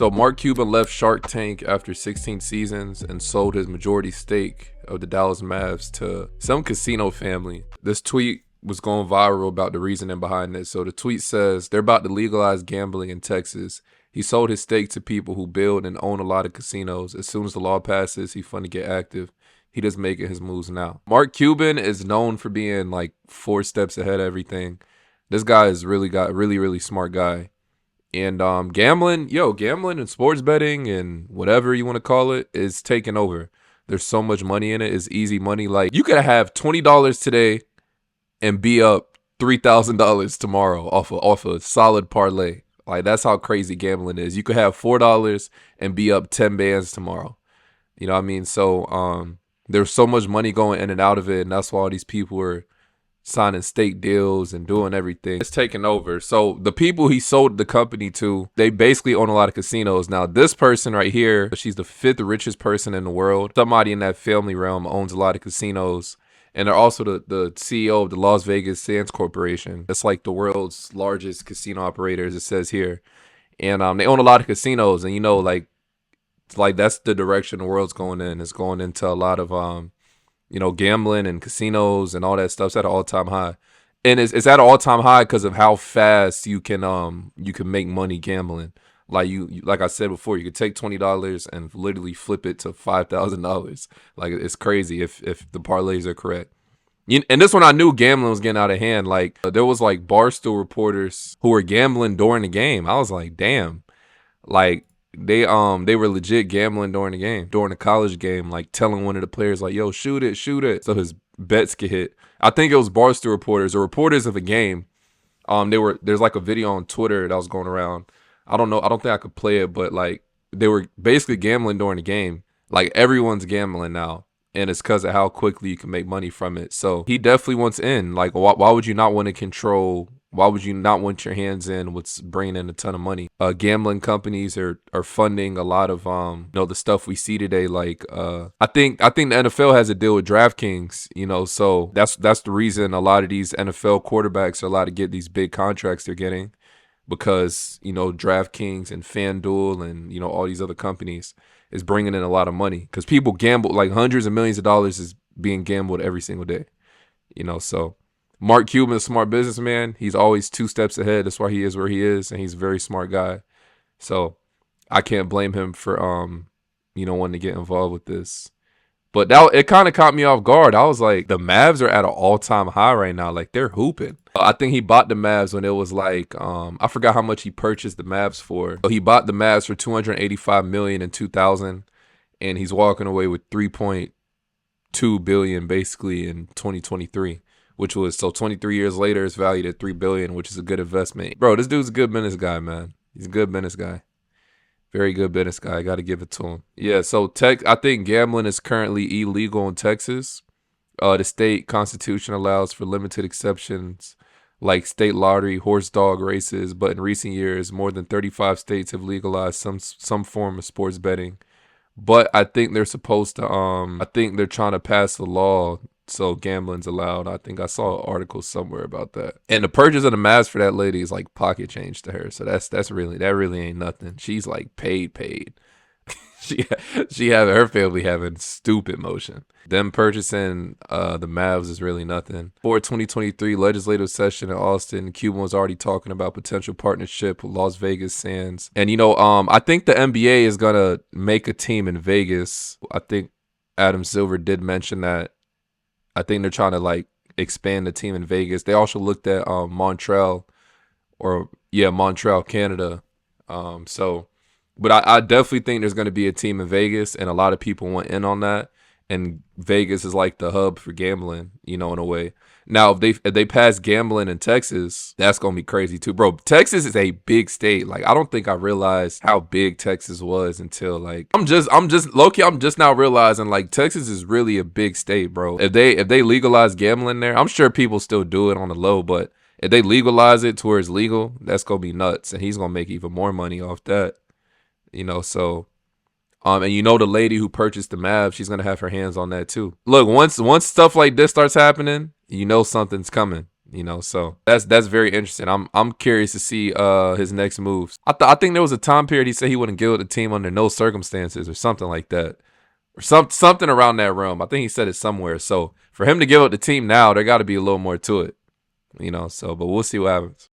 So Mark Cuban left Shark Tank after 16 seasons and sold his majority stake of the Dallas Mavs to some casino family. This tweet was going viral about the reasoning behind it. So the tweet says, they're about to legalize gambling in Texas. He sold his stake to people who build and own a lot of casinos. As soon as the law passes, he's fun to get active. He just making his moves now. Mark Cuban is known for being like 4 steps ahead of everything. This guy is really smart guy. And gambling and sports betting and whatever you want to call it is taking over. There's so much money in it. It's easy money. Like, you could have $20 today and be up $3,000 tomorrow off a solid parlay. Like, that's how crazy gambling is. You could have $4 and be up 10 bands tomorrow. You know what I mean? So there's so much money going in and out of it, and that's why all these people are signing stake deals and doing everything. It's taking over. So the people he sold the company to, they basically own a lot of casinos. Now, this person right here, she's the 5th richest person in the world. Somebody in that family realm owns a lot of casinos. And they're also the CEO of the Las Vegas Sands Corporation. It's like the world's largest casino operator, as it says here. And they own a lot of casinos. And, you know, like that's the direction the world's going in. It's going into a lot of gambling and casinos and all that stuff's at an all-time high. And it's at an all-time high because of how fast you can make money gambling. Like I said before, you could take $20 and literally flip it to $5,000. Like, it's crazy if the parlays are correct. And this one, I knew gambling was getting out of hand. Like, there was like Barstool reporters who were gambling during the game. I was like, damn. Like, they were legit gambling during the game, during the college game, like telling one of the players like, yo, shoot it, so his bets get hit. I think it was Barstool reporters or reporters of a game. There's like a video on Twitter that was going around. I don't think I could play it, but like they were basically gambling during the game. Like, everyone's gambling now, and it's because of how quickly you can make money from it. So he definitely wants in. Like, why would you not want to control? Why would you not want your hands in what's bringing in a ton of money? Gambling companies are funding a lot of the stuff we see today. Like, I think the NFL has a deal with DraftKings. So that's the reason a lot of these NFL quarterbacks are allowed to get these big contracts they're getting, because DraftKings and FanDuel and all these other companies is bringing in a lot of money, because people gamble, like hundreds of millions of dollars is being gambled every single day. So Mark Cuban is a smart businessman. He's always 2 steps ahead. That's why he is where he is, and he's a very smart guy. So I can't blame him for wanting to get involved with this. But it kind of caught me off guard. I was like, the Mavs are at an all-time high right now. Like, they're hooping. I think he bought the Mavs when it was like, I forgot how much he purchased the Mavs for. He bought the Mavs for $285 million in 2000, and he's walking away with $3.2 billion basically in 2023. Which was, so 23 years later, it's valued at $3 billion, which is a good investment. Bro, this dude's a good business guy, man. He's a good business guy. Very good business guy. I got to give it to him. Yeah, so I think gambling is currently illegal in Texas. The state constitution allows for limited exceptions like state lottery, horse dog races, but in recent years, more than 35 states have legalized some form of sports betting. But I think they're supposed to, I think they're trying to pass a law so gambling's allowed. I think I saw an article somewhere about that. And the purchase of the Mavs for that lady is like pocket change to her. So that really ain't nothing. She's like paid. she having her family having stupid motion. Them purchasing the Mavs is really nothing. For 2023 legislative session in Austin, Cuban was already talking about potential partnership with Las Vegas Sands. And I think the NBA is gonna make a team in Vegas. I think Adam Silver did mention that. I think they're trying to like expand the team in Vegas. They also looked at Montreal, Canada. But I definitely think there's going to be a team in Vegas, and a lot of people want in on that. And Vegas is like the hub for gambling, in a way. Now, if they pass gambling in Texas, that's going to be crazy too. Bro, Texas is a big state. Like, I don't think I realized how big Texas was until like, I'm just now realizing like Texas is really a big state, bro. If they legalize gambling there, I'm sure people still do it on the low, but if they legalize it to where it's legal, that's going to be nuts. And he's going to make even more money off that, so. And the lady who purchased the Mavs, she's gonna have her hands on that too. Look, once stuff like this starts happening, something's coming. So that's very interesting. I'm curious to see his next moves. I think there was a time period he said he wouldn't give up the team under no circumstances or something like that. Or something around that realm. I think he said it somewhere. So for him to give up the team now, there got to be a little more to it. So but we'll see what happens.